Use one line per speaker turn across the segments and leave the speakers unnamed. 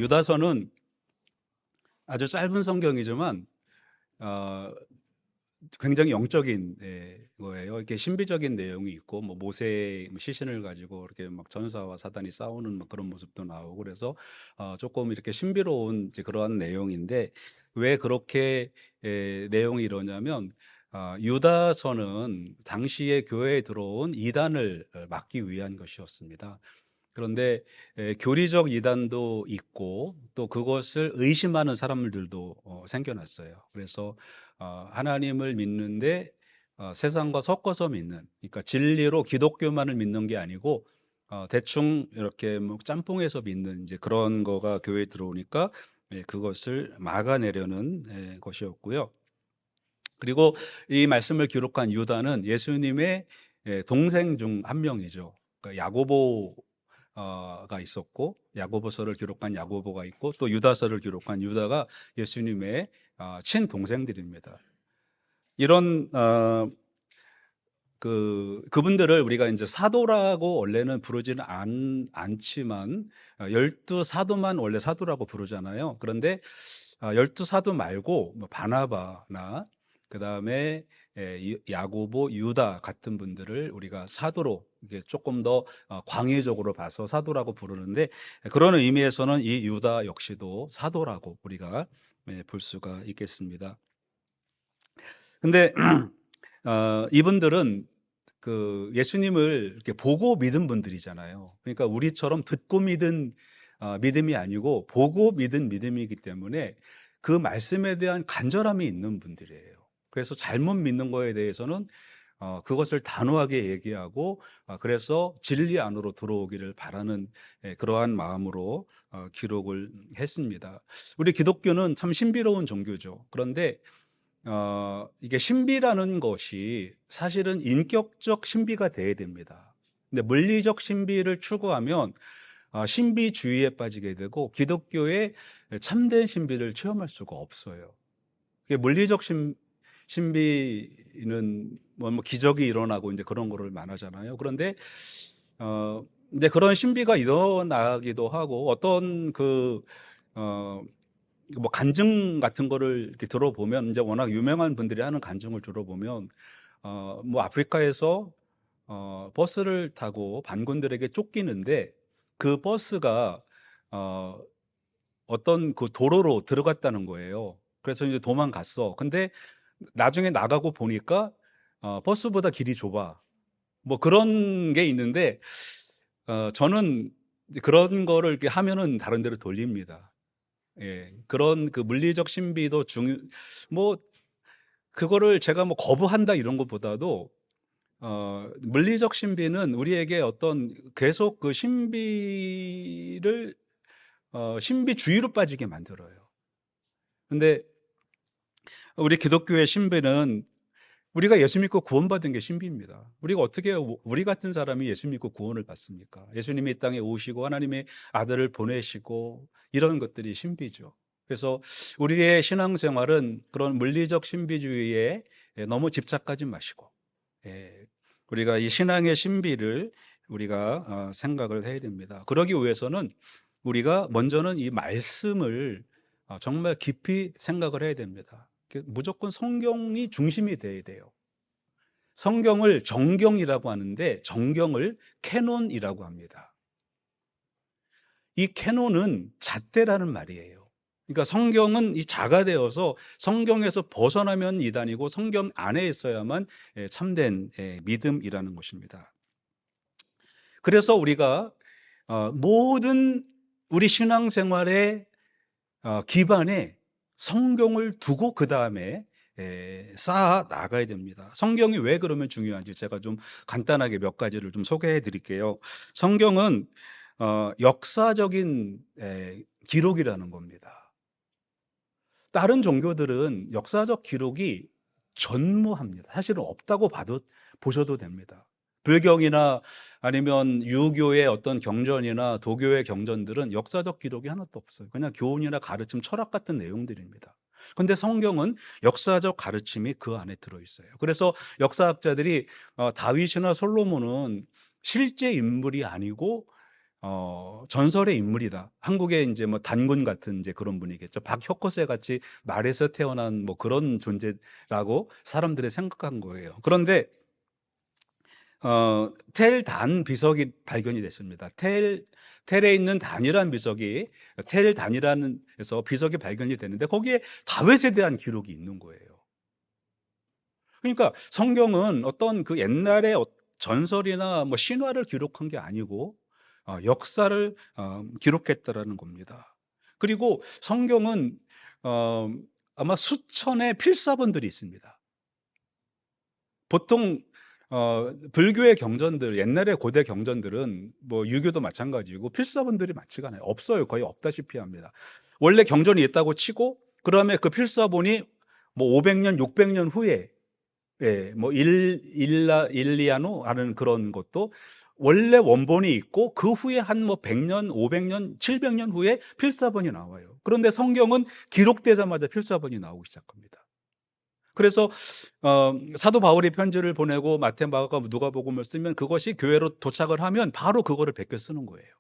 유다서는 아주 짧은 성경이지만 굉장히 영적인 거예요. 이렇게 신비적인 내용이 있고, 뭐 모세의 시신을 가지고 이렇게 막 전사와 사단이 싸우는 막 그런 모습도 나오고, 그래서 조금 이렇게 신비로운 이제 그러한 내용인데, 왜 그렇게 내용이 이러냐면, 유다서는 당시에 교회에 들어온 이단을 막기 위한 것이었습니다. 그런데 교리적 이단도 있고 또 그것을 의심하는 사람들도 생겨났어요. 그래서 하나님을 믿는데 세상과 섞어서 믿는, 그러니까 진리로 기독교만을 믿는 게 아니고 대충 이렇게 뭐 짬뽕해서 믿는 이제 그런 거가 교회에 들어오니까 그것을 막아내려는 것이었고요. 그리고 이 말씀을 기록한 유다는 예수님의 동생 중 한 명이죠. 그러니까 야고보가 있었고, 야고보서를 기록한 야고보가 있고, 또 유다서를 기록한 유다가 예수님의 친동생들입니다. 이런 그분들을 우리가 이제 사도라고 원래는 부르지는 않지만, 12사도만 원래 사도라고 부르잖아요. 그런데 12사도 말고 뭐 바나바나 그 다음에 야고보, 유다 같은 분들을 우리가 사도로 이게 조금 더 광의적으로 봐서 사도라고 부르는데, 그런 의미에서는 이 유다 역시도 사도라고 우리가 볼 수가 있겠습니다. 근데 이분들은 그 예수님을 이렇게 보고 믿은 분들이잖아요. 그러니까 우리처럼 듣고 믿은 믿음이 아니고 보고 믿은 믿음이기 때문에 그 말씀에 대한 간절함이 있는 분들이에요. 그래서 잘못 믿는 거에 대해서는 그것을 단호하게 얘기하고, 그래서 진리 안으로 들어오기를 바라는 그러한 마음으로 기록을 했습니다. 우리 기독교는 참 신비로운 종교죠. 그런데 이게 신비라는 것이 사실은 인격적 신비가 돼야 됩니다. 근데 물리적 신비를 추구하면 신비주의에 빠지게 되고 기독교의 참된 신비를 체험할 수가 없어요. 물리적 신비는 뭐 기적이 일어나고 이제 그런 거를 말하잖아요. 그런데 이제 그런 신비가 일어나기도 하고, 어떤 뭐 간증 같은 거를 이렇게 들어보면, 이제 워낙 유명한 분들이 하는 간증을 들어보면 뭐 아프리카에서 버스를 타고 반군들에게 쫓기는데 그 버스가 어떤 그 도로로 들어갔다는 거예요. 그래서 이제 도망갔어. 근데 나중에 나가고 보니까 버스보다 길이 좁아. 뭐 그런 게 있는데 저는 그런 거를 이렇게 하면은 다른 데로 돌립니다. 그런 그 물리적 신비도 뭐 그거를 제가 뭐 거부한다 이런 것보다도 물리적 신비는 우리에게 어떤 계속 그 신비를 신비주의로 빠지게 만들어요. 근데 우리 기독교의 신비는 우리가 예수 믿고 구원받은 게 신비입니다. 우리가 어떻게 우리 같은 사람이 예수 믿고 구원을 받습니까? 예수님이 이 땅에 오시고 하나님의 아들을 보내시고 이런 것들이 신비죠. 그래서 우리의 신앙생활은 그런 물리적 신비주의에 너무 집착하지 마시고, 우리가 이 신앙의 신비를 우리가 생각을 해야 됩니다. 그러기 위해서는 우리가 먼저는 이 말씀을 정말 깊이 생각을 해야 됩니다. 무조건 성경이 중심이 돼야 돼요. 성경을 정경이라고 하는데 정경을 캐논이라고 합니다. 이 캐논은 잣대라는 말이에요. 그러니까 성경은 이 자가 되어서 성경에서 벗어나면 이단이고 성경 안에 있어야만 참된 믿음이라는 것입니다. 그래서 우리가 모든 우리 신앙생활의 기반에 성경을 두고 그 다음에 쌓아 나가야 됩니다. 성경이 왜 그러면 중요한지 제가 좀 간단하게 몇 가지를 좀 소개해 드릴게요. 성경은 역사적인 기록이라는 겁니다. 다른 종교들은 역사적 기록이 전무합니다. 사실은 없다고 보셔도 됩니다. 불경이나 아니면 유교의 어떤 경전이나 도교의 경전들은 역사적 기록이 하나도 없어요. 그냥 교훈이나 가르침, 철학 같은 내용들입니다. 그런데 성경은 역사적 가르침이 그 안에 들어있어요. 그래서 역사학자들이 다윗이나 솔로몬은 실제 인물이 아니고 전설의 인물이다. 한국의 이제 뭐 단군 같은 이제 그런 분이겠죠. 박혁거세 같이 말에서 태어난 뭐 그런 존재라고 사람들이 생각한 거예요. 그런데 텔단 비석이 발견이 됐습니다. 텔에 있는 단이라는 비석이 텔 단이라는 에서 비석이 발견이 되는데 거기에 다윗에 대한 기록이 있는 거예요. 그러니까 성경은 어떤 그 옛날의 전설이나 뭐 신화를 기록한 게 아니고 역사를 기록했다라는 겁니다. 그리고 성경은 아마 수천의 필사본들이 있습니다. 보통 불교의 경전들, 옛날의 고대 경전들은 뭐 유교도 마찬가지고 필사본들이 많지가 않아요. 없어요. 거의 없다시피 합니다. 원래 경전이 있다고 치고 그다음에 그 필사본이 뭐 500년, 600년 후에 뭐 일리아노 하는 그런 것도 원래 원본이 있고 그 후에 한 뭐 100년, 500년, 700년 후에 필사본이 나와요. 그런데 성경은 기록되자마자 필사본이 나오기 시작합니다. 그래서 사도 바울이 편지를 보내고 마태, 마가, 누가복음을 쓰면 그것이 교회로 도착을 하면 바로 그거를 베껴 쓰는 거예요.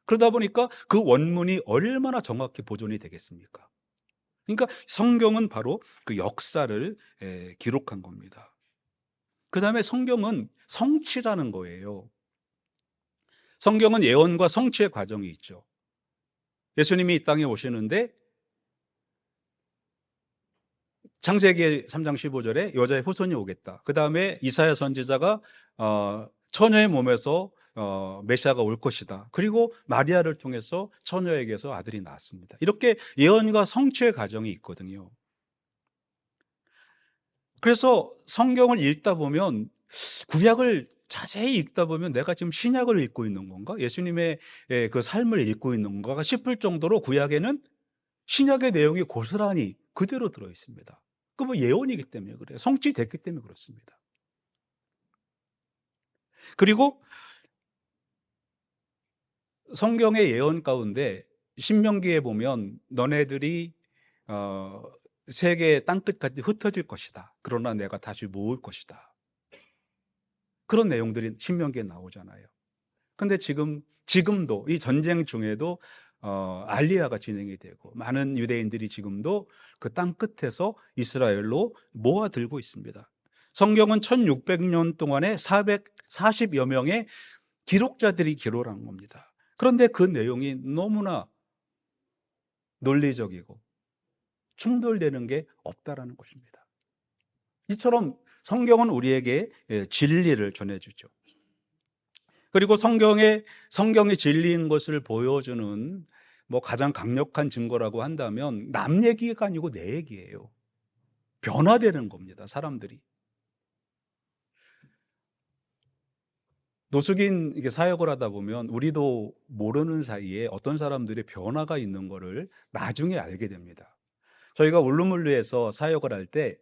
그러다 보니까 그 원문이 얼마나 정확히 보존이 되겠습니까? 그러니까 성경은 바로 그 역사를 기록한 겁니다. 그 다음에 성경은 성취라는 거예요. 성경은 예언과 성취의 과정이 있죠. 예수님이 이 땅에 오시는데 창세기 3장 15절에 여자의 후손이 오겠다. 그 다음에 이사야 선지자가 처녀의 몸에서 메시아가 올 것이다. 그리고 마리아를 통해서 처녀에게서 아들이 나왔습니다. 이렇게 예언과 성취의 과정이 있거든요. 그래서 성경을 읽다 보면 구약을 자세히 읽다 보면 내가 지금 신약을 읽고 있는 건가? 예수님의 그 삶을 읽고 있는 건가 싶을 정도로 구약에는 신약의 내용이 고스란히 그대로 들어 있습니다. 그 뭐 예언이기 때문에 그래요. 성취됐기 때문에 그렇습니다. 그리고 성경의 예언 가운데 신명기에 보면 너네들이 세계의 땅끝까지 흩어질 것이다. 그러나 내가 다시 모을 것이다. 그런 내용들이 신명기에 나오잖아요. 근데 지금도 이 전쟁 중에도 알리야가 진행이 되고 많은 유대인들이 지금도 그 땅 끝에서 이스라엘로 모아들고 있습니다. 성경은 1600년 동안에 440여 명의 기록자들이 기록한 겁니다. 그런데 그 내용이 너무나 논리적이고 충돌되는 게 없다라는 것입니다. 이처럼 성경은 우리에게 진리를 전해주죠. 그리고 성경이 진리인 것을 보여주는 뭐 가장 강력한 증거라고 한다면 남 얘기가 아니고 내 얘기예요. 변화되는 겁니다, 사람들이. 노숙인 사역을 하다 보면 우리도 모르는 사이에 어떤 사람들의 변화가 있는 거를 나중에 알게 됩니다. 저희가 울루물루에서 사역을 할 때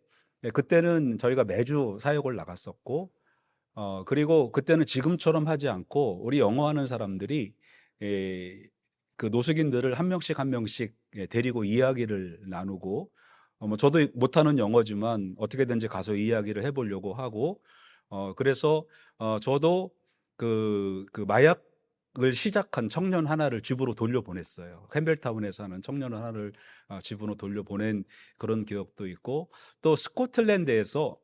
그때는 저희가 매주 사역을 나갔었고 그리고 그때는 지금처럼 하지 않고 우리 영어하는 사람들이 그 노숙인들을 한 명씩 데리고 이야기를 나누고 뭐 저도 못하는 영어지만 어떻게든지 가서 이야기를 해보려고 하고 그래서 저도 그 마약을 시작한 청년 하나를 집으로 돌려보냈어요. 캠벨타운에서 하는 청년 하나를 집으로 돌려보낸 그런 기억도 있고 또 스코틀랜드에서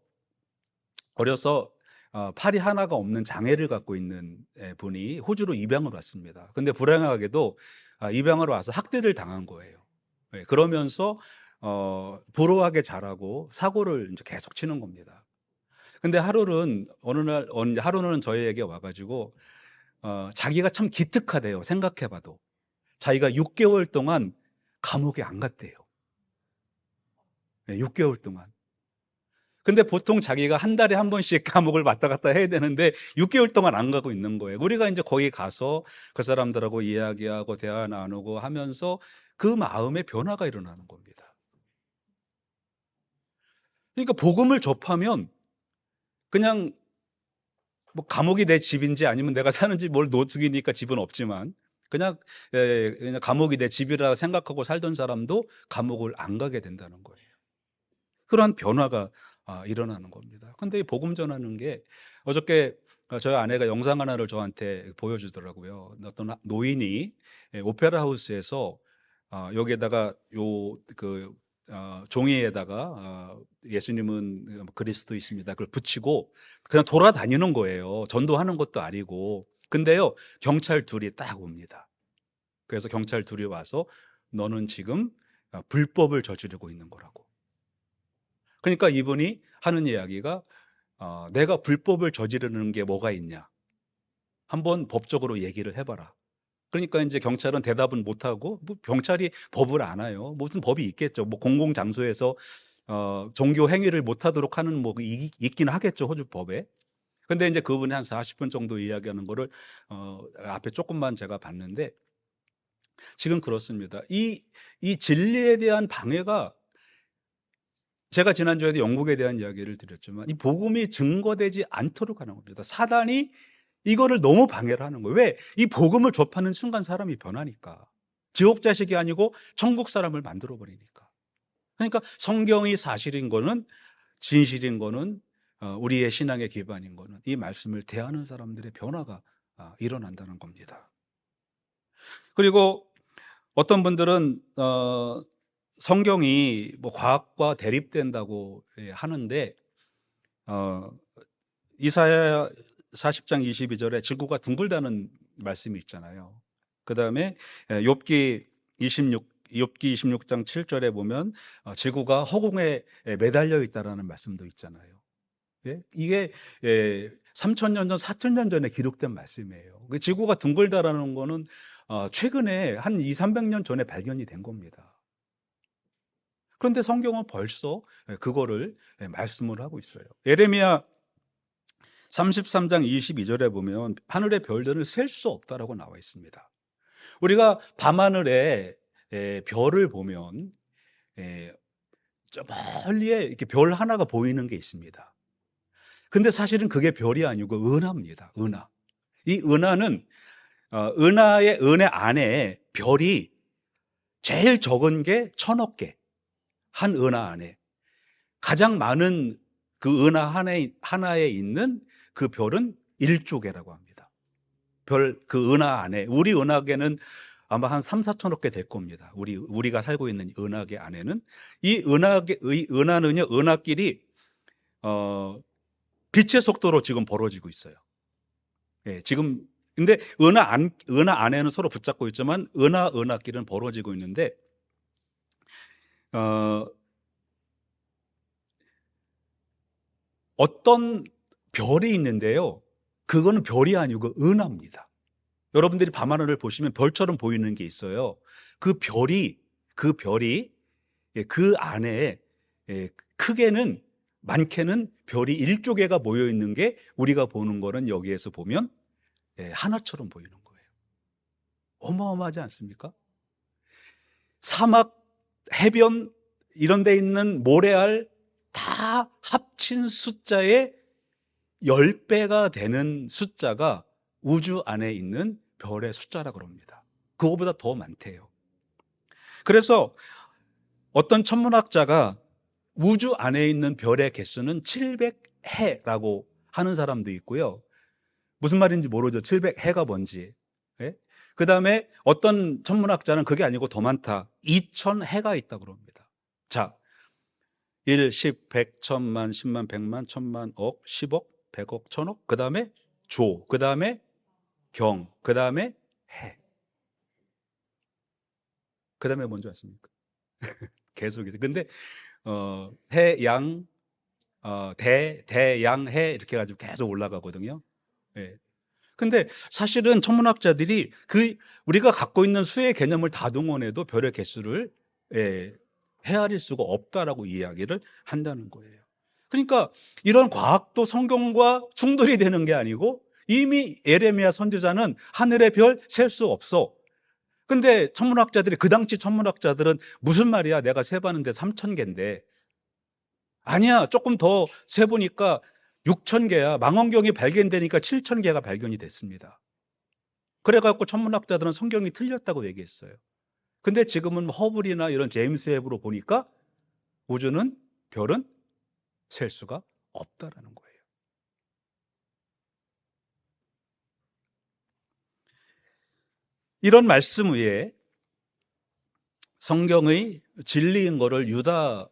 어려서 팔이 하나가 없는 장애를 갖고 있는 분이 호주로 입양을 왔습니다. 근데 불행하게도 입양을 와서 학대를 당한 거예요. 그러면서 불우하게 자라고 사고를 이제 계속 치는 겁니다. 근데 하루는 저희에게 와가지고 자기가 참 기특하대요. 생각해봐도 자기가 6개월 동안 감옥에 안 갔대요. 6개월 동안. 근데 보통 자기가 한 달에 한 번씩 감옥을 왔다 갔다 해야 되는데 6개월 동안 안 가고 있는 거예요. 우리가 이제 거기 가서 그 사람들하고 이야기하고 대화 나누고 하면서 그 마음의 변화가 일어나는 겁니다. 그러니까 복음을 접하면 그냥 뭐 감옥이 내 집인지 아니면 내가 사는지 뭘 노숙이니까 집은 없지만 그냥 감옥이 내 집이라 생각하고 살던 사람도 감옥을 안 가게 된다는 거예요. 그러한 변화가 일어나는 겁니다. 근데 이 복음 전하는 게 어저께 저희 아내가 영상 하나를 저한테 보여주더라고요. 어떤 노인이 오페라 하우스에서 여기에다가 종이에다가 예수님은 그리스도이십니다. 그걸 붙이고 그냥 돌아다니는 거예요. 전도하는 것도 아니고. 근데요, 경찰 둘이 딱 옵니다. 그래서 경찰 둘이 와서 너는 지금 불법을 저지르고 있는 거라고. 그러니까 이분이 하는 이야기가 내가 불법을 저지르는 게 뭐가 있냐? 한번 법적으로 얘기를 해봐라. 그러니까 이제 경찰은 대답은 못하고, 뭐 경찰이 법을 아나요? 무슨 법이 있겠죠. 뭐 공공장소에서 종교 행위를 못하도록 하는 뭐 있긴 하겠죠, 호주 법에. 근데 이제 그분이 한 40분 정도 이야기하는 거를 앞에 조금만 제가 봤는데, 지금 그렇습니다. 이 진리에 대한 방해가, 제가 지난주에도 영국에 대한 이야기를 드렸지만 이 복음이 증거되지 않도록 하는 겁니다. 사단이 이거를 너무 방해를 하는 거예요. 왜? 이 복음을 접하는 순간 사람이 변하니까. 지옥 자식이 아니고 천국 사람을 만들어 버리니까. 그러니까 성경이 사실인 거는, 진실인 거는, 우리의 신앙의 기반인 거는 이 말씀을 대하는 사람들의 변화가 일어난다는 겁니다. 그리고 어떤 분들은 성경이 뭐 과학과 대립된다고 하는데, 이사야 40장 22절에 지구가 둥글다는 말씀이 있잖아요. 그 다음에 욥기 26장 7절에 보면 지구가 허공에 매달려 있다라는 말씀도 있잖아요. 이게 3,000년 전, 4,000년 전에 기록된 말씀이에요. 지구가 둥글다라는 거는 최근에 한 200~300년 전에 발견이 된 겁니다. 그런데 성경은 벌써 그거를 말씀을 하고 있어요. 예레미야 33장 22절에 보면 하늘의 별들을 셀 수 없다라고 나와 있습니다. 우리가 밤하늘에 별을 보면 저 멀리에 이렇게 별 하나가 보이는 게 있습니다. 근데 사실은 그게 별이 아니고 은하입니다. 은하. 이 은하는 은해 안에 별이 제일 적은 게 1,000억 개. 한 은하 안에 가장 많은 그 은하 하나에 있는 그 별은 1조 개라고 합니다. 그 은하 안에, 우리 은하계는 아마 한 3~4천억 개 될 겁니다. 우리가 살고 있는 은하계 안에는. 이 은하는요, 은하끼리 빛의 속도로 지금 벌어지고 있어요. 지금 근데 은하 안에는 서로 붙잡고 있지만 은하끼리는 벌어지고 있는데, 어떤 별이 있는데요, 그거는 별이 아니고 은하입니다. 여러분들이 밤하늘을 보시면 별처럼 보이는 게 있어요. 그 별이 그 안에 크게는, 많게는 별이 1조 개가 모여 있는 게, 우리가 보는 거는 여기에서 보면 하나처럼 보이는 거예요. 어마어마하지 않습니까? 사막, 해변 이런 데 있는 모래알 다 합친 숫자의 10배가 되는 숫자가 우주 안에 있는 별의 숫자라고 합니다. 그거보다 더 많대요. 그래서 어떤 천문학자가 우주 안에 있는 별의 개수는 700해라고 하는 사람도 있고요. 무슨 말인지 모르죠. 700해가 뭔지. 그 다음에 어떤 천문학자는 그게 아니고 더 많다, 2000해가 있다고 합니다. 자, 1, 10, 100, 1000만, 10만, 100만, 1000만, 억, 10억, 100억, 1000억, 그 다음에 조, 그 다음에 경, 그 다음에 해. 그 다음에 뭔지 아십니까? 계속해서. 근데 해, 양, 대, 양, 해 이렇게 해가지고 계속 올라가거든요. 근데 사실은 천문학자들이 우리가 갖고 있는 수의 개념을 다 동원해도 별의 개수를 헤아릴 수가 없다라고 이야기를 한다는 거예요. 그러니까 이런 과학도 성경과 충돌이 되는 게 아니고, 이미 예레미야 선지자는 하늘의 별 셀 수 없어. 근데 천문학자들이, 그 당시 천문학자들은 무슨 말이야, 내가 세봤는데 3,000개인데 아니야, 조금 더 세보니까 6,000개야. 망원경이 발견되니까 7,000개가 발견이 됐습니다. 그래갖고 천문학자들은 성경이 틀렸다고 얘기했어요. 근데 지금은 허블이나 이런 제임스 웹으로 보니까 우주는, 별은 셀 수가 없다라는 거예요. 이런 말씀 위에 성경의 진리인 것을 유다는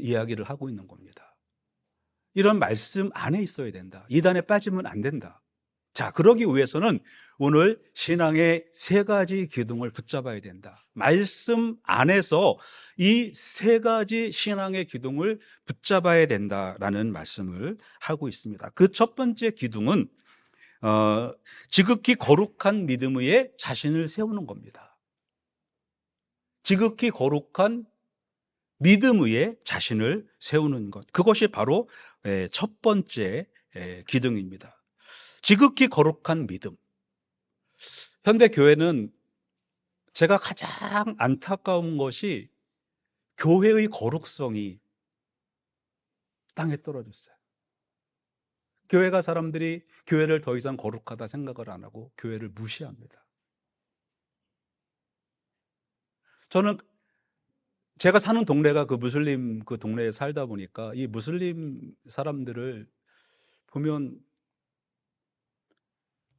이야기를 하고 있는 겁니다. 이런 말씀 안에 있어야 된다. 이단에 빠지면 안 된다. 자, 그러기 위해서는 오늘 신앙의 세 가지 기둥을 붙잡아야 된다. 말씀 안에서 이 세 가지 신앙의 기둥을 붙잡아야 된다라는 말씀을 하고 있습니다. 그 첫 번째 기둥은 지극히 거룩한 믿음 위에 자신을 세우는 겁니다. 지극히 거룩한 믿음 위에 자신을 세우는 것. 그것이 바로 첫 번째 기둥입니다. 지극히 거룩한 믿음. 현대 교회는 제가 가장 안타까운 것이 교회의 거룩성이 땅에 떨어졌어요. 교회가 사람들이 교회를 더 이상 거룩하다 생각을 안 하고 교회를 무시합니다. 저는 제가 사는 동네가 그 무슬림 그 동네에 살다 보니까 이 무슬림 사람들을 보면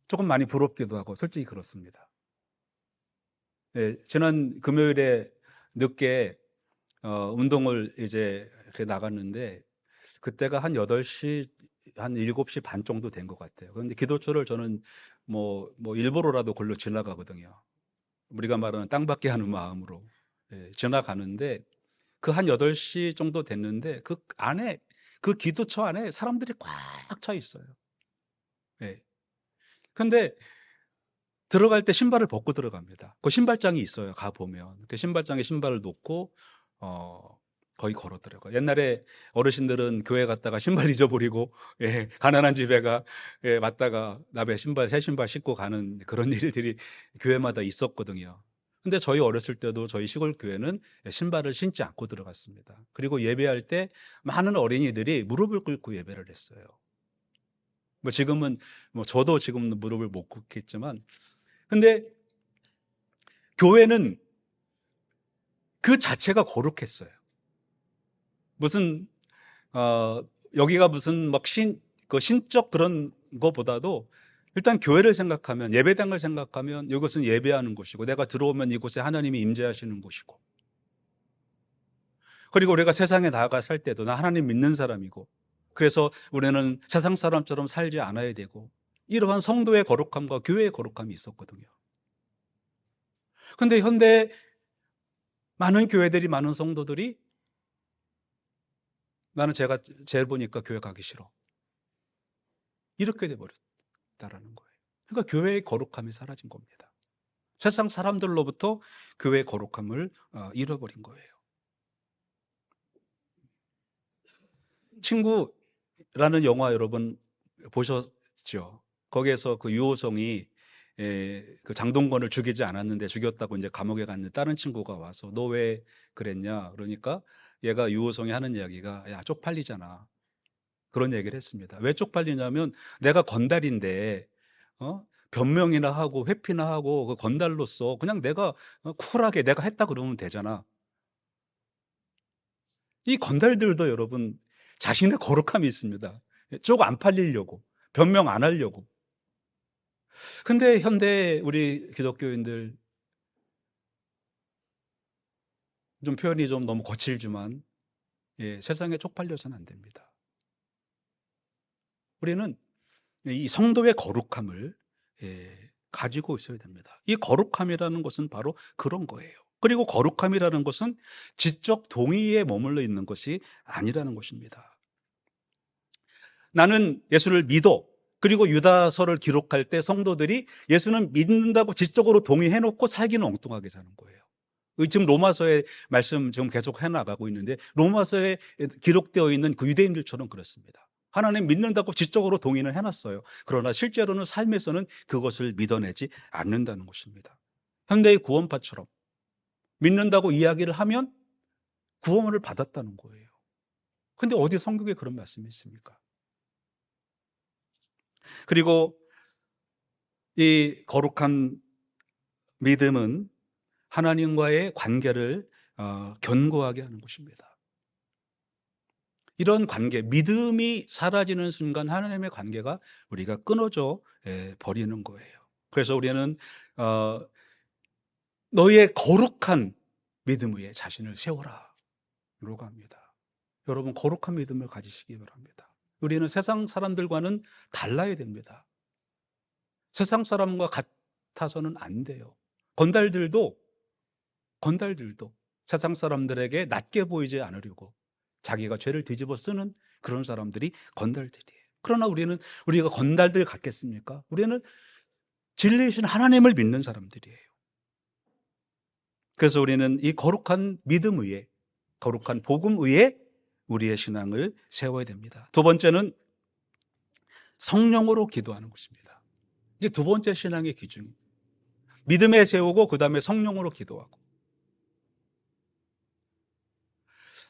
조금 많이 부럽기도 하고 솔직히 그렇습니다. 네, 지난 금요일에 늦게 운동을 이제 이렇게 나갔는데 그때가 한 8시, 한 7시 반 정도 된 것 같아요. 그런데 기도처를 저는 일부러라도 걸로 지나가거든요. 우리가 말하는 땅받기 하는 마음으로 지나가는데 그 한 8시 정도 됐는데 그 안에, 그 기도처 안에 사람들이 꽉 차 있어요. 예. 근데 들어갈 때 신발을 벗고 들어갑니다. 그 신발장이 있어요. 가보면. 그 신발장에 신발을 놓고, 거의 걸었더라고요. 옛날에 어르신들은 교회 갔다가 신발 잊어버리고, 가난한 집에 왔다가 남의 신발, 새 신발 신고 가는 그런 일들이 교회마다 있었거든요. 근데 저희 어렸을 때도 저희 시골 교회는 신발을 신지 않고 들어갔습니다. 그리고 예배할 때 많은 어린이들이 무릎을 꿇고 예배를 했어요. 지금은, 저도 지금 무릎을 못 꿇겠지만, 근데 교회는 그 자체가 거룩했어요. 무슨 여기가 무슨 그 신적 그런 거보다도 일단 교회를 생각하면, 예배당을 생각하면 이것은 예배하는 곳이고 내가 들어오면 이곳에 하나님이 임재하시는 곳이고, 그리고 우리가 세상에 나아가 살 때도 나 하나님 믿는 사람이고, 그래서 우리는 세상 사람처럼 살지 않아야 되고, 이러한 성도의 거룩함과 교회의 거룩함이 있었거든요. 근데 현대 많은 교회들이, 많은 성도들이 나는 제가 제일 보니까 교회 가기 싫어, 이렇게 돼버렸다라는 거예요. 그러니까 교회의 거룩함이 사라진 겁니다. 세상 사람들로부터 교회의 거룩함을 잃어버린 거예요. 친구라는 영화 여러분 보셨죠? 거기에서 그 유호성이 그 장동건을 죽이지 않았는데 죽였다고 이제 감옥에 갔는데 다른 친구가 와서 너 왜 그랬냐? 그러니까 얘가, 유호성이 하는 이야기가, 야, 쪽팔리잖아, 그런 얘기를 했습니다. 왜 쪽팔리냐면 내가 건달인데 변명이나 하고 회피나 하고 그 건달로서 그냥 내가 쿨하게 내가 했다 그러면 되잖아. 이 건달들도 여러분 자신의 거룩함이 있습니다. 쪽 안 팔리려고, 변명 안 하려고. 근데 현대 우리 기독교인들, 좀 표현이 좀 너무 거칠지만 세상에 쪽팔려서는 안 됩니다. 우리는 이 성도의 거룩함을 가지고 있어야 됩니다. 이 거룩함이라는 것은 바로 그런 거예요. 그리고 거룩함이라는 것은 지적 동의에 머물러 있는 것이 아니라는 것입니다. 나는 예수를 믿어. 그리고 유다서를 기록할 때 성도들이 예수는 믿는다고 지적으로 동의해놓고 살기는 엉뚱하게 사는 거예요. 지금 로마서의 말씀 지금 계속 해나가고 있는데, 로마서에 기록되어 있는 그 유대인들처럼 그렇습니다. 하나님 믿는다고 지적으로 동의는 해놨어요. 그러나 실제로는 삶에서는 그것을 믿어내지 않는다는 것입니다. 현대의 구원파처럼 믿는다고 이야기를 하면 구원을 받았다는 거예요. 근데 어디 성경에 그런 말씀이 있습니까? 그리고 이 거룩한 믿음은 하나님과의 관계를 견고하게 하는 것입니다. 이런 관계, 믿음이 사라지는 순간 하나님의 관계가 우리가 끊어져 버리는 거예요. 그래서 우리는 너희의 거룩한 믿음 위에 자신을 세워라 라고 합니다. 여러분, 거룩한 믿음을 가지시기 바랍니다. 우리는 세상 사람들과는 달라야 됩니다. 세상 사람과 같아서는 안 돼요. 건달들도 세상 사람들에게 낮게 보이지 않으려고 자기가 죄를 뒤집어 쓰는 그런 사람들이 건달들이에요. 그러나 우리가 건달들 같겠습니까? 우리는 진리이신 하나님을 믿는 사람들이에요. 그래서 우리는 이 거룩한 믿음 위에, 거룩한 복음 위에 우리의 신앙을 세워야 됩니다. 두 번째는 성령으로 기도하는 것입니다. 이게 두 번째 신앙의 기준입니다. 믿음에 세우고 그 다음에 성령으로 기도하고.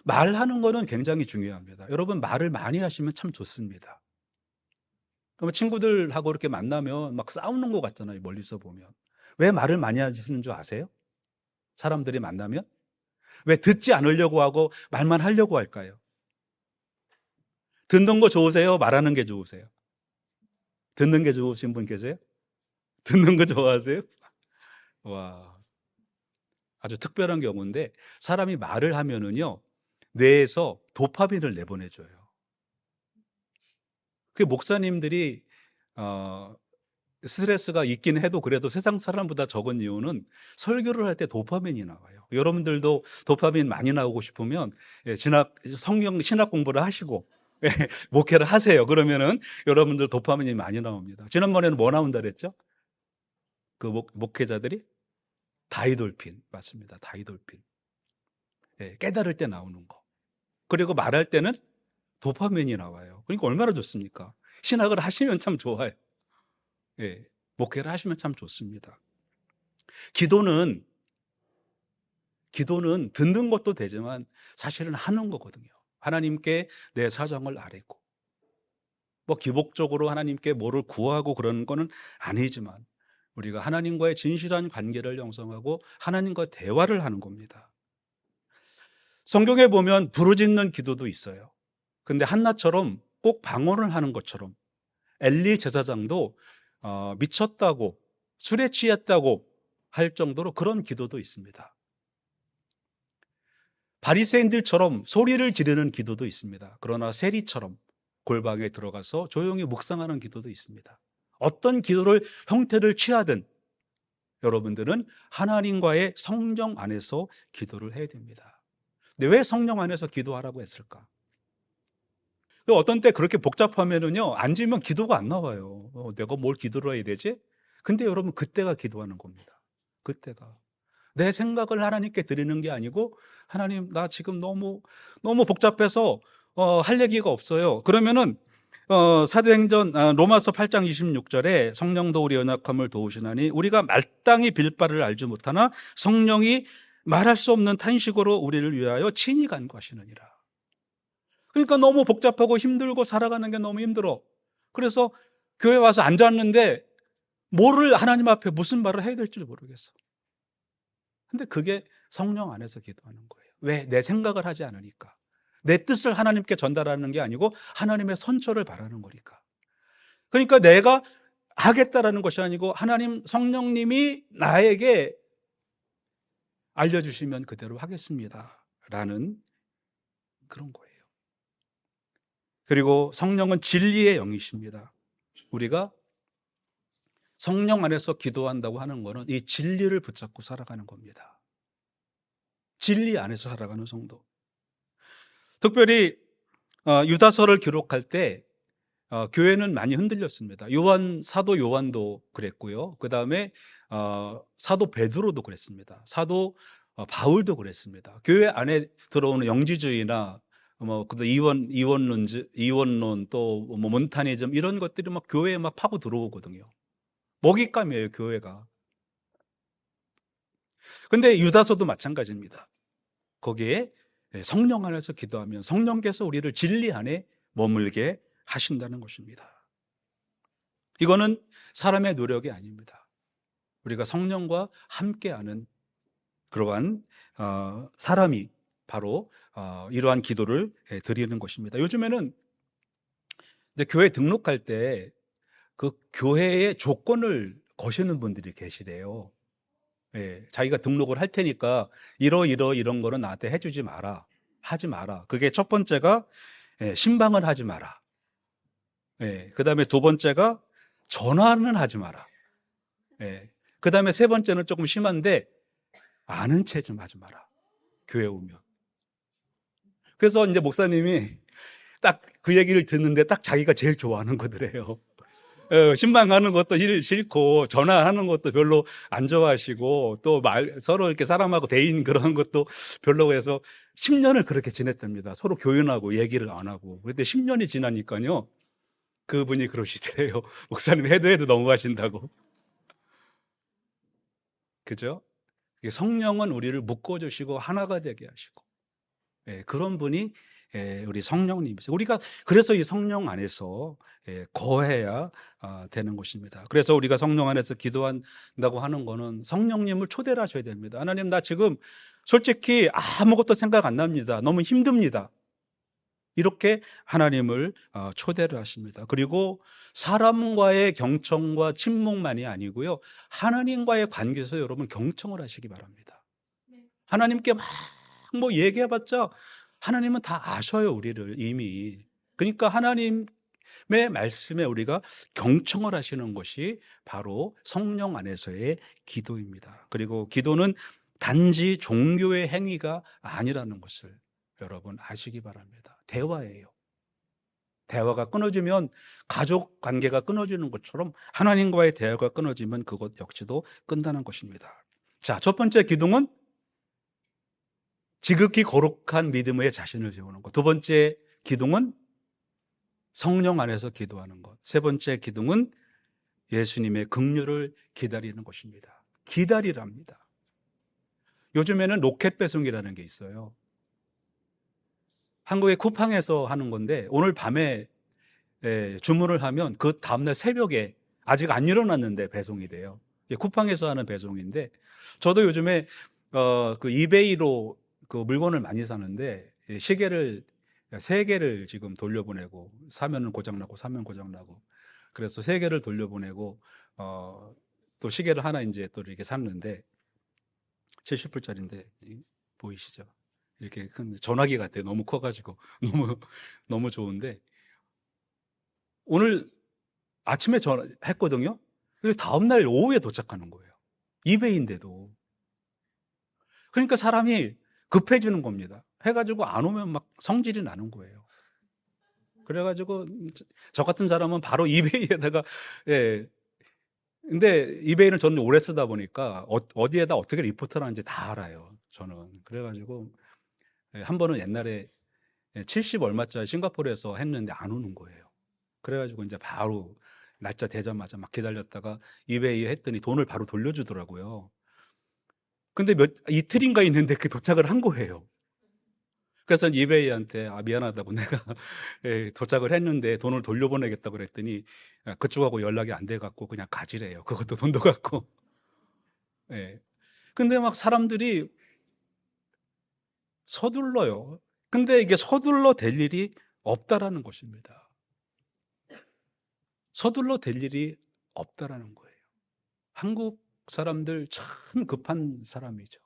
말하는 거는 굉장히 중요합니다. 여러분, 말을 많이 하시면 참 좋습니다. 그러면 친구들하고 이렇게 만나면 막 싸우는 것 같잖아요, 멀리서 보면. 왜 말을 많이 하시는 줄 아세요? 사람들이 만나면? 왜 듣지 않으려고 하고 말만 하려고 할까요? 듣는 거 좋으세요? 말하는 게 좋으세요? 듣는 게 좋으신 분 계세요? 듣는 거 좋아하세요? 와, 아주 특별한 경우인데, 사람이 말을 하면은요, 뇌에서 도파민을 내보내줘요. 그 목사님들이 스트레스가 있긴 해도 그래도 세상 사람보다 적은 이유는 설교를 할 때 도파민이 나와요. 여러분들도 도파민 많이 나오고 싶으면 성경 신학 공부를 하시고 목회를 하세요. 그러면은 여러분들 도파민이 많이 나옵니다. 지난번에는 뭐 나온다 그랬죠? 그 목회자들이 다이돌핀, 맞습니다. 다이돌핀. 깨달을 때 나오는 거. 그리고 말할 때는 도파민이 나와요. 그러니까 얼마나 좋습니까? 신학을 하시면 참 좋아요. 목회를 하시면 참 좋습니다. 기도는 듣는 것도 되지만 사실은 하는 거거든요. 하나님께 내 사정을 아뢰고, 뭐 기복적으로 하나님께 뭐를 구하고 그러는 거는 아니지만 우리가 하나님과의 진실한 관계를 형성하고 하나님과 대화를 하는 겁니다. 성경에 보면 부르짖는 기도도 있어요. 근데 한나처럼 꼭 방언을 하는 것처럼 엘리 제사장도 미쳤다고, 술에 취했다고 할 정도로 그런 기도도 있습니다. 바리새인들처럼 소리를 지르는 기도도 있습니다. 그러나 세리처럼 골방에 들어가서 조용히 묵상하는 기도도 있습니다. 어떤 기도를 형태를 취하든 여러분들은 하나님과의 성령 안에서 기도를 해야 됩니다. 근데 왜 성령 안에서 기도하라고 했을까? 어떤 때 그렇게 복잡하면은요, 앉으면 기도가 안 나와요. 내가 뭘 기도를 해야 되지? 근데 여러분, 그때가 기도하는 겁니다. 그때가. 내 생각을 하나님께 드리는 게 아니고, 하나님, 나 지금 너무 복잡해서, 할 얘기가 없어요. 그러면은, 사도행전, 로마서 8장 26절에 성령도 우리 연약함을 도우시나니, 우리가 마땅히 빌 바를 알지 못하나, 성령이 말할 수 없는 탄식으로 우리를 위하여 친히 간구하시느니라. 그러니까 너무 복잡하고 힘들고 살아가는 게 너무 힘들어. 그래서 교회 와서 앉았는데 뭐를 하나님 앞에 무슨 말을 해야 될지 모르겠어. 근데 그게 성령 안에서 기도하는 거예요. 왜? 내 생각을 하지 않으니까. 내 뜻을 하나님께 전달하는 게 아니고 하나님의 선처를 바라는 거니까. 그러니까 내가 하겠다라는 것이 아니고 하나님 성령님이 나에게 알려주시면 그대로 하겠습니다 라는 그런 거예요. 그리고 성령은 진리의 영이십니다. 우리가 성령 안에서 기도한다고 하는 것은 이 진리를 붙잡고 살아가는 겁니다. 진리 안에서 살아가는 성도. 특별히 유다서를 기록할 때 교회는 많이 흔들렸습니다. 사도 요한도 그랬고요. 그 다음에 사도 베드로도 그랬습니다. 사도 바울도 그랬습니다. 교회 안에 들어오는 영지주의나 이원론 또 몬타니즘 이런 것들이 막 교회에 막 파고 들어오거든요. 먹잇감이에요, 교회가. 근데 유다서도 마찬가지입니다. 거기에 성령 안에서 기도하면 성령께서 우리를 진리 안에 머물게 하신다는 것입니다. 이거는 사람의 노력이 아닙니다. 우리가 성령과 함께하는 그러한 사람이 바로 이러한 기도를 드리는 것입니다. 요즘에는 이제 교회 등록할 때 그 교회의 조건을 거시는 분들이 계시대요. 예, 자기가 등록을 할 테니까 이런 거는 나한테 해주지 마라. 하지 마라. 그게 첫 번째가 신방을 하지 마라. 예, 그 다음에 두 번째가 전화는 하지 마라. 예, 그 다음에 세 번째는 조금 심한데 아는 체 좀 하지 마라. 교회 오면. 그래서 이제 목사님이 딱 그 얘기를 듣는데 딱 자기가 제일 좋아하는 거더래요. 신방하는 것도 싫고 전화하는 것도 별로 안 좋아하시고 또 서로 이렇게 사람하고 대인 그런 것도 별로고 해서 10년을 그렇게 지냈답니다. 서로 교연하고 얘기를 안 하고. 그런데 10년이 지나니까요. 그분이 그러시더래요. 목사님 해도 넘어가신다고. 그죠? 성령은 우리를 묶어주시고 하나가 되게 하시고 그런 분이 우리 성령님이세요. 우리가 그래서 이 성령 안에서 거해야 되는 것입니다. 그래서 우리가 성령 안에서 기도한다고 하는 거는 성령님을 초대를 하셔야 됩니다. 하나님, 나 지금 솔직히 아무것도 생각 안 납니다. 너무 힘듭니다. 이렇게 하나님을 초대를 하십니다. 그리고 사람과의 경청과 침묵만이 아니고요. 하나님과의 관계에서 여러분 경청을 하시기 바랍니다. 하나님께 막 뭐 얘기해봤자 하나님은 다 아셔요, 우리를 이미. 그러니까 하나님의 말씀에 우리가 경청을 하시는 것이 바로 성령 안에서의 기도입니다. 그리고 기도는 단지 종교의 행위가 아니라는 것을 여러분 아시기 바랍니다. 대화예요. 대화가 끊어지면 가족 관계가 끊어지는 것처럼 하나님과의 대화가 끊어지면 그것 역시도 끝나는 것입니다. 자, 첫 번째 기둥은 지극히 거룩한 믿음의 자신을 세우는 것. 두 번째 기둥은 성령 안에서 기도하는 것. 세 번째 기둥은 예수님의 긍휼을 기다리는 것입니다. 기다리랍니다. 요즘에는 로켓 배송이라는 게 있어요. 한국의 쿠팡에서 하는 건데 오늘 밤에 주문을 하면 그 다음날 새벽에 아직 안 일어났는데 배송이 돼요. 쿠팡에서 하는 배송인데 저도 요즘에 그 이베이로 그 물건을 많이 사는데 시계를 3개를 지금 돌려보내고 사면은 고장나고 사면 고장나고 그래서 3개를 돌려보내고 또 시계를 하나 이제 또 이렇게 샀는데 70불짜리인데 보이시죠? 이렇게 큰 전화기 같아요. 너무 커가지고 너무 좋은데 오늘 아침에 전화했거든요. 그래서 다음날 오후에 도착하는 거예요. 이베이인데도. 그러니까 사람이 급해지는 겁니다. 해가지고 안 오면 막 성질이 나는 거예요. 그래가지고 저 같은 사람은 바로 이베이에다가 근데 이베이를 저는 오래 쓰다 보니까 어디에다 어떻게 리포트를 하는지 다 알아요. 저는 그래가지고 한 번은 옛날에 70 얼마짜리 싱가포르에서 했는데 안 오는 거예요. 그래가지고 이제 바로 날짜 되자마자 막 기다렸다가 이베이에 했더니 돈을 바로 돌려주더라고요. 근데 이틀인가 있는데 그 도착을 한 거예요. 그래서 이베이한테 미안하다고 내가 도착을 했는데 돈을 돌려보내겠다고 그랬더니 그쪽하고 연락이 안 돼갖고 그냥 가지래요. 그것도 돈도 갖고. 예. 근데 막 사람들이 서둘러요. 근데 이게 서둘러 될 일이 없다라는 것입니다. 서둘러 될 일이 없다라는 거예요. 한국 사람들 참 급한 사람이죠.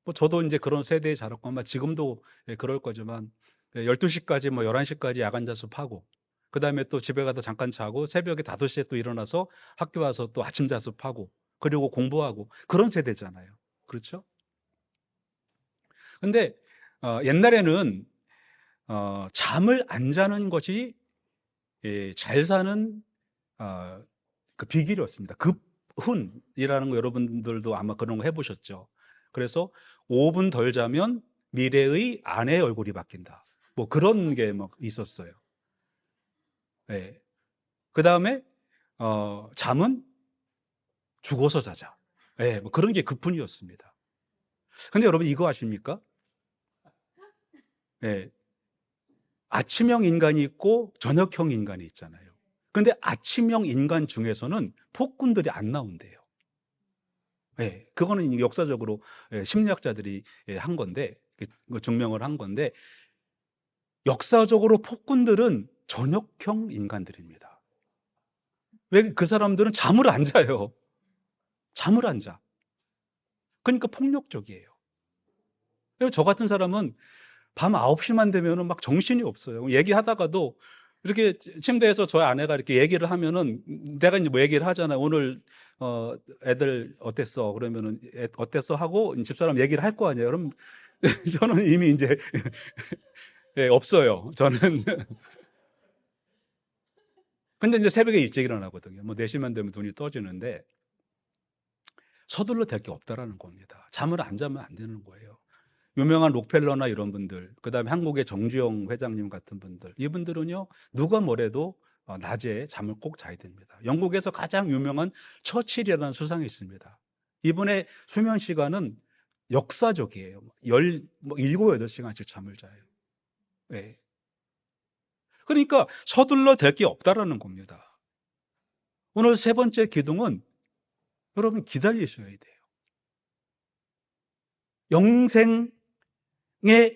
뭐 저도 이제 그런 세대에 자랐고 아마 지금도 그럴 거지만 12시까지 뭐 11시까지 야간 자습하고 그다음에 또 집에 가서 잠깐 자고 새벽에 5시에 또 일어나서 학교 와서 또 아침 자습하고 그리고 공부하고 그런 세대잖아요. 그렇죠? 근데 옛날에는 잠을 안 자는 것이 잘 사는 그 비결이었습니다. 급훈이라는 거 여러분들도 아마 그런 거 해보셨죠. 그래서 5분 덜 자면 미래의 아내의 얼굴이 바뀐다. 뭐 그런 게 막 있었어요. 네. 그 다음에 잠은 죽어서 자자. 네, 뭐 그런 게 급훈이었습니다. 근데 여러분 이거 아십니까? 네. 아침형 인간이 있고 저녁형 인간이 있잖아요. 근데 아침형 인간 중에서는 폭군들이 안 나온대요. 네, 그거는 역사적으로 심리학자들이 한 건데 증명을 한 건데 역사적으로 폭군들은 저녁형 인간들입니다. 왜 그 사람들은 잠을 안 자요. 잠을 안 자. 그러니까 폭력적이에요. 저 같은 사람은 밤 9시만 되면은 막 정신이 없어요. 얘기하다가도 이렇게 침대에서 저희 아내가 이렇게 얘기를 하면은 내가 이제 뭐 얘기를 하잖아요. 오늘 애들 어땠어? 그러면은 어땠어? 하고 집사람 얘기를 할 거 아니에요. 그럼 저는 이미 이제 예, 없어요. 저는. 근데 이제 새벽에 일찍 일어나거든요. 뭐 4시만 되면 눈이 떠지는데 서둘러 될 게 없다라는 겁니다. 잠을 안 자면 안 되는 거예요. 유명한 록펠러나 이런 분들, 그다음에 한국의 정주영 회장님 같은 분들, 이분들은요 누가 뭐래도 낮에 잠을 꼭 자야 됩니다. 영국에서 가장 유명한 처칠이라는 수상이 있습니다. 이분의 수면 시간은 역사적이에요. 7, 8시간씩 잠을 자요. 네. 그러니까 서둘러 될 게 없다라는 겁니다. 오늘 세 번째 기둥은 여러분 기다리셔야 돼요. 영생에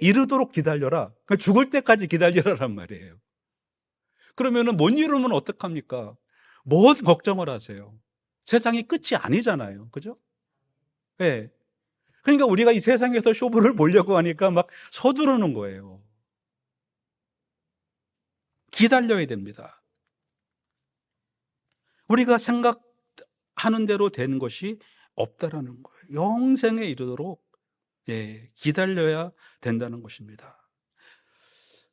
이르도록 기다려라. 그러니까 죽을 때까지 기다려라란 말이에요. 그러면은 못 이루면 어떡합니까? 뭔 걱정을 하세요? 세상이 끝이 아니잖아요. 그죠? 예. 네. 그러니까 우리가 이 세상에서 쇼부를 보려고 하니까 막 서두르는 거예요. 기다려야 됩니다. 우리가 생각하는 대로 되는 것이 없다라는 거예요. 영생에 이르도록 기다려야 된다는 것입니다.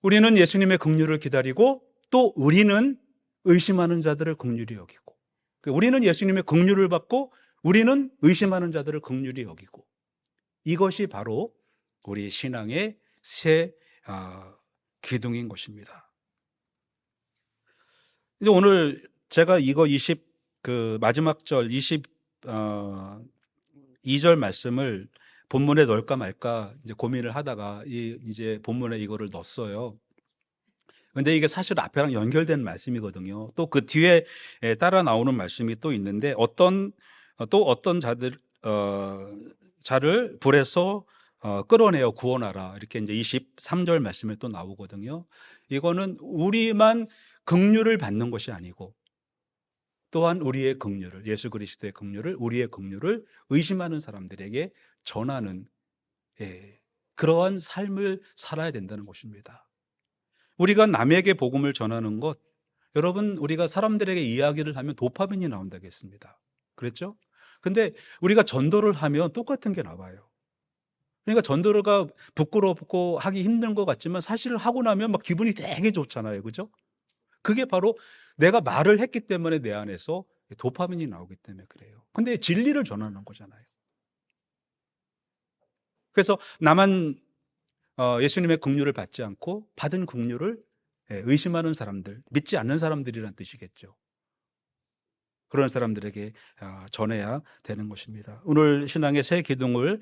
우리는 예수님의 긍휼을 기다리고 또 우리는 의심하는 자들을 긍휼히 여기고, 우리는 예수님의 긍휼을 받고 우리는 의심하는 자들을 긍휼히 여기고, 이것이 바로 우리 신앙의 새 기둥인 것입니다. 이제 오늘 제가 이거 마지막 절 22절 말씀을 본문에 넣을까 말까 이제 고민을 하다가 이제 본문에 이거를 넣었어요. 근데 이게 사실 앞에랑 연결된 말씀이거든요. 또 그 뒤에 따라 나오는 말씀이 또 있는데 어떤 자를 불에서 끌어내어 구원하라. 이렇게 이제 23절 말씀에 또 나오거든요. 이거는 우리만 긍휼을 받는 것이 아니고 또한 우리의 긍휼을, 예수 그리스도의 긍휼을, 우리의 긍휼을 의심하는 사람들에게 전하는 그러한 삶을 살아야 된다는 것입니다. 우리가 남에게 복음을 전하는 것, 여러분 우리가 사람들에게 이야기를 하면 도파민이 나온다겠습니다. 그랬죠? 근데 우리가 전도를 하면 똑같은 게 나와요. 그러니까 전도가 부끄럽고 하기 힘든 것 같지만 사실 하고 나면 막 기분이 되게 좋잖아요. 그죠? 그게 바로 내가 말을 했기 때문에 내 안에서 도파민이 나오기 때문에 그래요. 근데 진리를 전하는 거잖아요. 그래서 나만 예수님의 긍휼을 받지 않고 받은 긍휼을 의심하는 사람들, 믿지 않는 사람들이란 뜻이겠죠. 그런 사람들에게 전해야 되는 것입니다. 오늘 신앙의 새 기둥을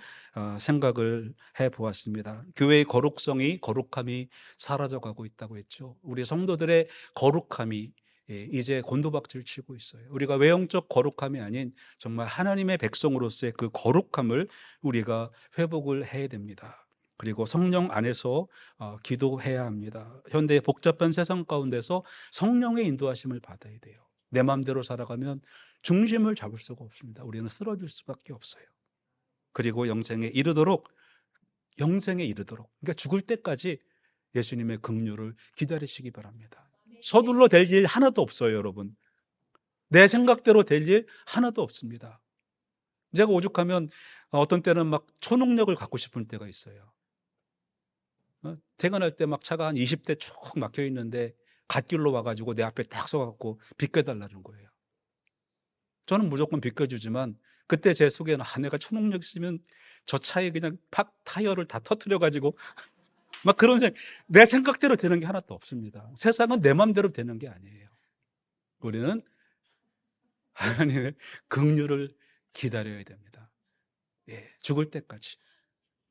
생각을 해보았습니다. 교회의 거룩함이 사라져가고 있다고 했죠. 우리 성도들의 거룩함이 이제 곤두박질 치고 있어요. 우리가 외형적 거룩함이 아닌 정말 하나님의 백성으로서의 그 거룩함을 우리가 회복을 해야 됩니다. 그리고 성령 안에서 기도해야 합니다. 현대의 복잡한 세상 가운데서 성령의 인도하심을 받아야 돼요. 내 마음대로 살아가면 중심을 잡을 수가 없습니다. 우리는 쓰러질 수밖에 없어요. 그리고 영생에 이르도록, 그러니까 죽을 때까지 예수님의 긍휼을 기다리시기 바랍니다. 서둘러 될 일 하나도 없어요, 여러분. 내 생각대로 될 일 하나도 없습니다. 제가 오죽하면 어떤 때는 막 초능력을 갖고 싶은 때가 있어요. 퇴근할 때 막 차가 한 20대 쭉 막혀 있는데 갓길로 와가지고 내 앞에 딱 서갖고 비켜달라는 거예요. 저는 무조건 비켜주지만 그때 제 속에는 내가 초능력 있으면 저 차에 그냥 팍 타이어를 다 터뜨려가지고 막 그런 내 생각대로 되는 게 하나도 없습니다. 세상은 내 마음대로 되는 게 아니에요. 우리는 하나님의 긍휼을 기다려야 됩니다. 죽을 때까지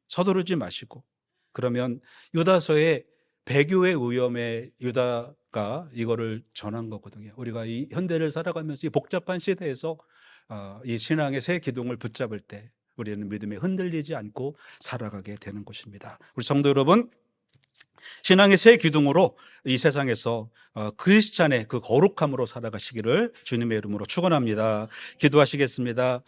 서두르지 마시고, 그러면 유다서의 배교의 위험에 유다가 이거를 전한 거거든요. 우리가 이 현대를 살아가면서 이 복잡한 시대에서 이 신앙의 새 기둥을 붙잡을 때 우리는 믿음에 흔들리지 않고 살아가게 되는 것입니다. 우리 성도 여러분, 신앙의 새 기둥으로 이 세상에서 크리스찬의 그 거룩함으로 살아가시기를 주님의 이름으로 축원합니다. 기도하시겠습니다.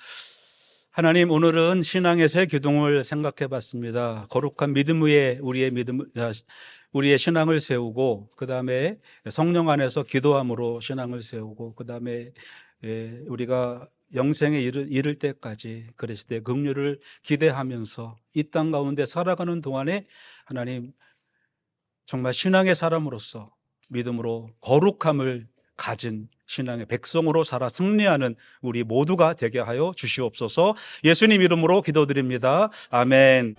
하나님, 오늘은 신앙의 새 기둥을 생각해 봤습니다. 거룩한 믿음 위에 우리의 신앙을 세우고, 그 다음에 성령 안에서 기도함으로 신앙을 세우고, 그 다음에 우리가 영생에 이를 때까지 그리스도의 긍휼을 기대하면서 이 땅 가운데 살아가는 동안에 하나님, 정말 신앙의 사람으로서 믿음으로 거룩함을 가진 신앙의 백성으로 살아 승리하는 우리 모두가 되게 하여 주시옵소서. 예수님 이름으로 기도드립니다. 아멘.